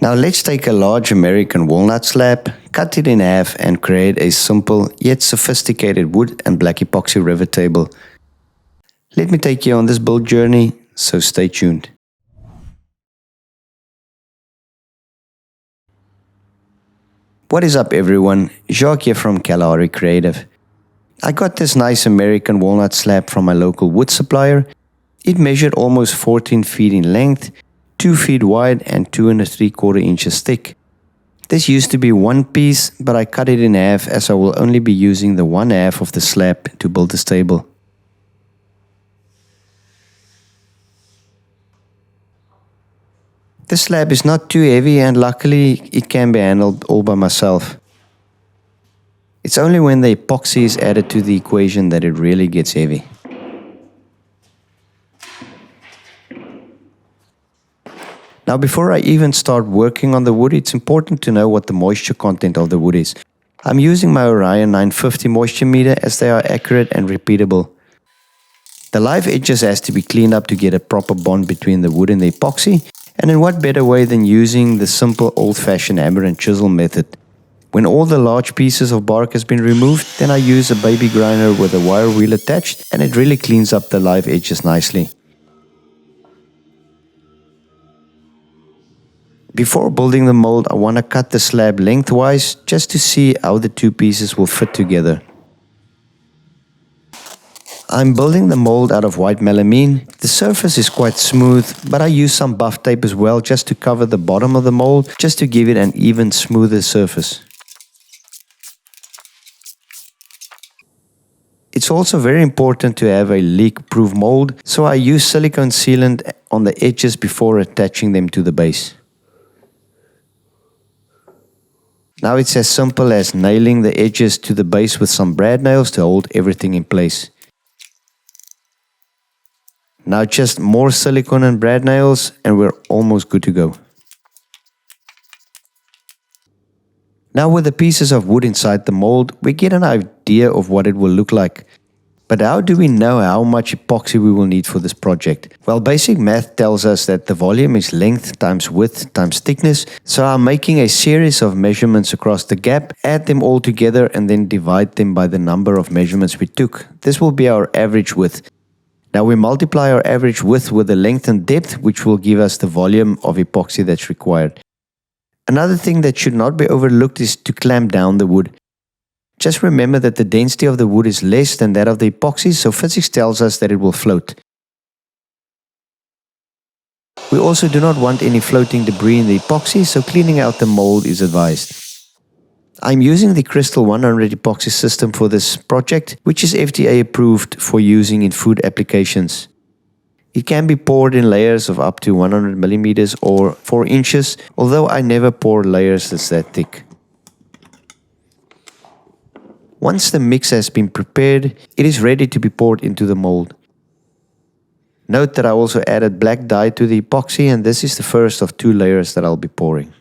Now let's take a large American walnut slab, cut it in half and create a simple yet sophisticated wood and black epoxy rivet table. Let me take you on this build journey, so stay tuned. What is up everyone, Jacques here from Kalahari Creative. I got this nice American walnut slab from my local wood supplier. It measured almost 14 feet in length, 2 feet wide and 2 3/4 inches thick. This used to be one piece, but I cut it in half as I will only be using the one half of the slab to build this table. This slab is not too heavy and luckily it can be handled all by myself. It's only when the epoxy is added to the equation that it really gets heavy. Now before I even start working on the wood, it's important to know what the moisture content of the wood is. I'm using my Orion 950 moisture meter as they are accurate and repeatable. The live edges has to be cleaned up to get a proper bond between the wood and the epoxy. And in what better way than using the simple old-fashioned hammer and chisel method. When all the large pieces of bark has been removed, then I use a baby grinder with a wire wheel attached and it really cleans up the live edges nicely. Before building the mold, I want to cut the slab lengthwise just to see how the two pieces will fit together. I'm building the mold out of white melamine. The surface is quite smooth, but I use some buff tape as well just to cover the bottom of the mold, just to give it an even smoother surface. It's also very important to have a leak-proof mold, so I use silicone sealant on the edges before attaching them to the base. Now it's as simple as nailing the edges to the base with some brad nails to hold everything in place. Now just more silicone and brad nails and we're almost good to go. Now with the pieces of wood inside the mold, we get an idea of what it will look like. But how do we know how much epoxy we will need for this project? Well, basic math tells us that the volume is length times width times thickness. So I'm making a series of measurements across the gap, add them all together and then divide them by the number of measurements we took. This will be our average width. Now we multiply our average width with the length and depth, which will give us the volume of epoxy that's required. Another thing that should not be overlooked is to clamp down the wood. Just remember that the density of the wood is less than that of the epoxy, so physics tells us that it will float. We also do not want any floating debris in the epoxy, so cleaning out the mold is advised. I'm using the Crystal 100 epoxy system for this project, which is FDA approved for using in food applications. It can be poured in layers of up to 100 millimeters or 4 inches, although I never pour layers that's that thick. Once the mix has been prepared, it is ready to be poured into the mold. Note that I also added black dye to the epoxy, and this is the first of 2 layers that I'll be pouring.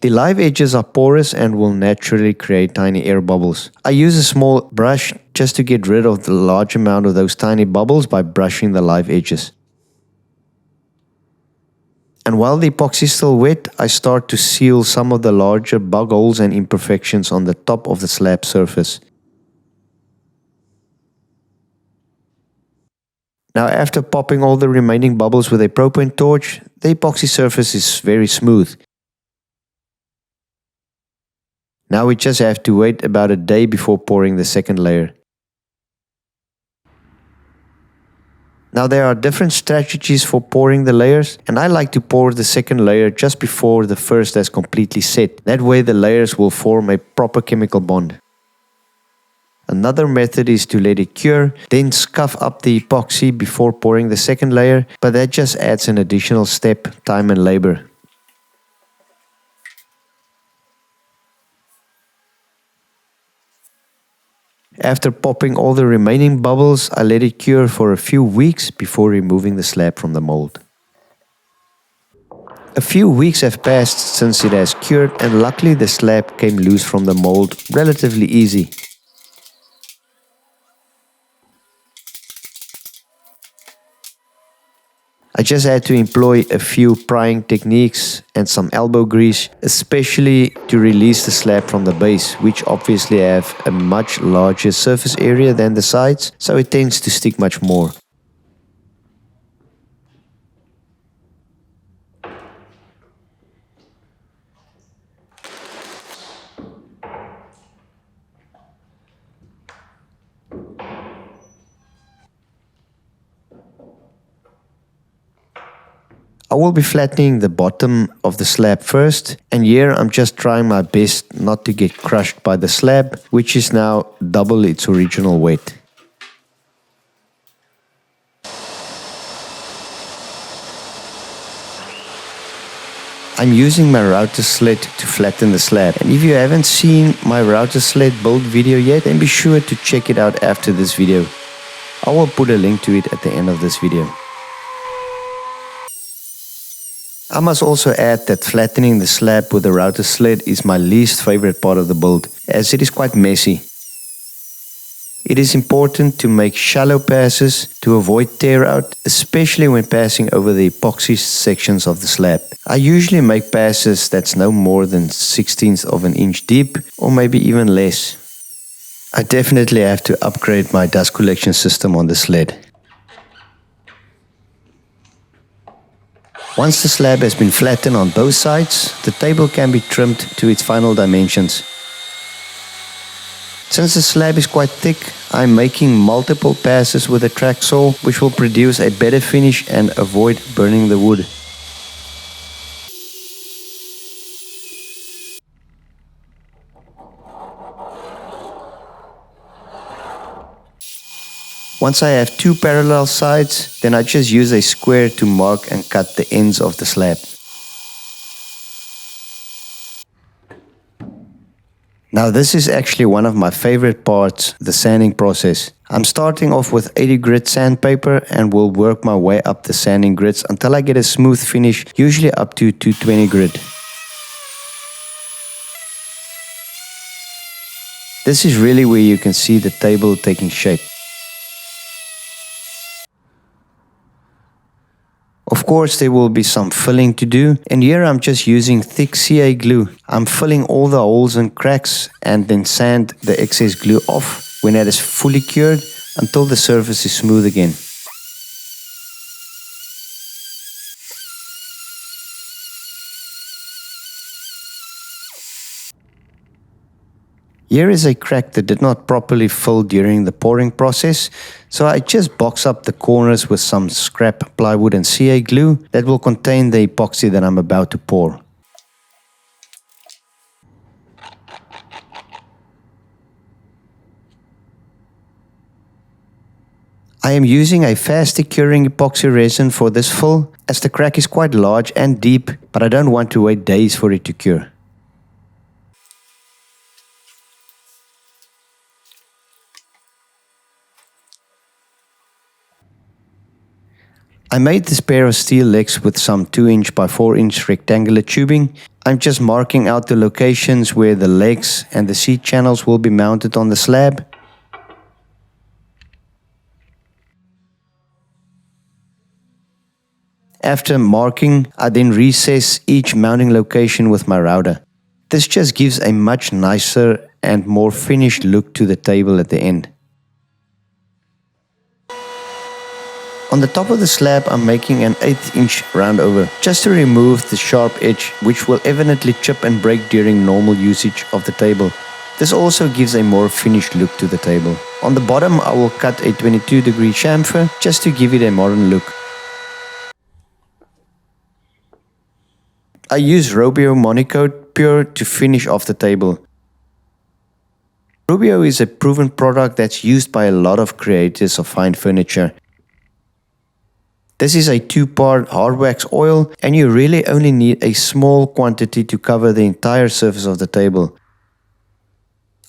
The live edges are porous and will naturally create tiny air bubbles. I use a small brush just to get rid of the large amount of those tiny bubbles by brushing the live edges. And while the epoxy is still wet, I start to seal some of the larger bug holes and imperfections on the top of the slab surface. Now after popping all the remaining bubbles with a propane torch, the epoxy surface is very smooth. Now we just have to wait about a day before pouring the second layer. Now there are different strategies for pouring the layers, and I like to pour the second layer just before the first has completely set. That way the layers will form a proper chemical bond. Another method is to let it cure, then scuff up the epoxy before pouring the second layer, but that just adds an additional step, time and labor. After popping all the remaining bubbles, I let it cure for a few weeks before removing the slab from the mold. A few weeks have passed since it has cured, and luckily the slab came loose from the mold relatively easy. I just had to employ a few prying techniques and some elbow grease, especially to release the slab from the base, which obviously have a much larger surface area than the sides, so it tends to stick much more. I will be flattening the bottom of the slab first, and here I'm just trying my best not to get crushed by the slab, which is now double its original weight. I'm using my router sled to flatten the slab, and if you haven't seen my router sled build video yet, then be sure to check it out after this video. I will put a link to it at the end of this video. I must also add that flattening the slab with the router sled is my least favorite part of the build, as it is quite messy. It is important to make shallow passes to avoid tear out, especially when passing over the epoxy sections of the slab. I usually make passes that's no more than 1/16 of an inch deep, or maybe even less. I definitely have to upgrade my dust collection system on the sled. Once the slab has been flattened on both sides, the table can be trimmed to its final dimensions. Since the slab is quite thick, I'm making multiple passes with a track saw, which will produce a better finish and avoid burning the wood. Once I have two parallel sides, then I just use a square to mark and cut the ends of the slab. Now this is actually one of my favorite parts, the sanding process. I'm starting off with 80 grit sandpaper and will work my way up the sanding grits until I get a smooth finish, usually up to 220 grit. This is really where you can see the table taking shape. Of course, there will be some filling to do, and here I'm just using thick CA glue. I'm filling all the holes and cracks and then sand the excess glue off when it is fully cured until the surface is smooth again. Here is a crack that did not properly fill during the pouring process, so I just box up the corners with some scrap plywood and CA glue that will contain the epoxy that I'm about to pour. I am using a fast curing epoxy resin for this fill, as the crack is quite large and deep, but I don't want to wait days for it to cure. I made this pair of steel legs with some 2" by 4" rectangular tubing. I'm just marking out the locations where the legs and the seat channels will be mounted on the slab. After marking, I then recess each mounting location with my router. This just gives a much nicer and more finished look to the table at the end. On the top of the slab, I'm making an 1/8" roundover, just to remove the sharp edge, which will evidently chip and break during normal usage of the table. This also gives a more finished look to the table. On the bottom, I will cut a 22-degree chamfer, just to give it a modern look. I use Rubio Monocote Pure to finish off the table. Rubio is a proven product that's used by a lot of creators of fine furniture. This is a 2-part hard wax oil, and you really only need a small quantity to cover the entire surface of the table.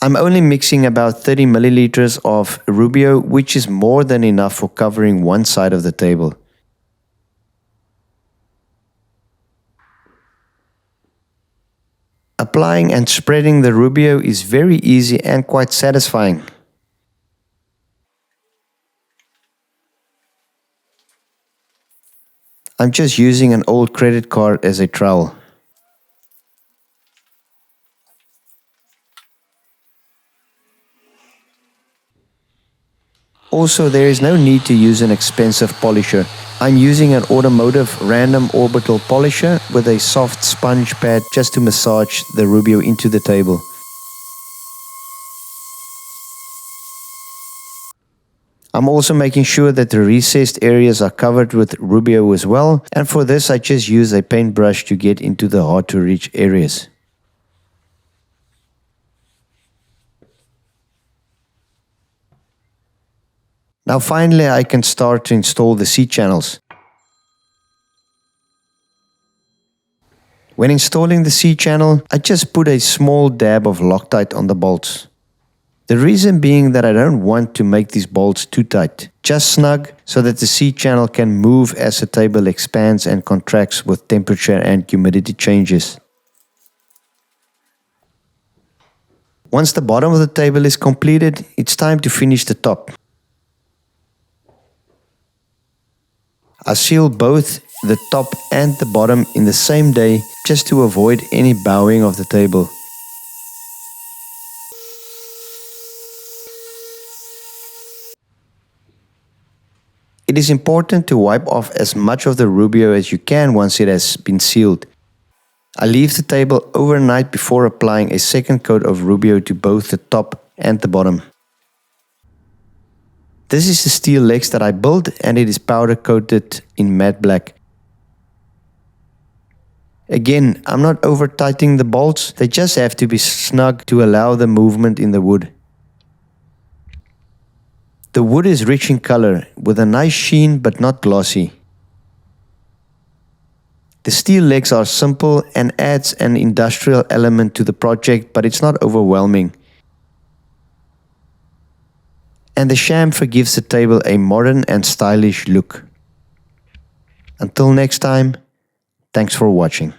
I'm only mixing about 30 milliliters of Rubio, which is more than enough for covering one side of the table. Applying and spreading the Rubio is very easy and quite satisfying. I'm just using an old credit card as a trowel. Also, there is no need to use an expensive polisher. I'm using an automotive random orbital polisher with a soft sponge pad just to massage the Rubio into the table. I'm also making sure that the recessed areas are covered with Rubio as well, and for this I just use a paintbrush to get into the hard to reach areas. Now finally I can start to install the C-channels. When installing the C-channel, I just put a small dab of Loctite on the bolts. The reason being that I don't want to make these bolts too tight, just snug so that the C-channel can move as the table expands and contracts with temperature and humidity changes. Once the bottom of the table is completed, it's time to finish the top. I seal both the top and the bottom in the same day just to avoid any bowing of the table. It is important to wipe off as much of the Rubio as you can once it has been sealed. I leave the table overnight before applying a second coat of Rubio to both the top and the bottom. This is the steel legs that I built and it is powder coated in matte black. Again, I'm not over tightening the bolts, they just have to be snug to allow the movement in the wood. The wood is rich in color with a nice sheen but not glossy. The steel legs are simple and adds an industrial element to the project, but it's not overwhelming. And the chamfer gives the table a modern and stylish look. Until next time, thanks for watching.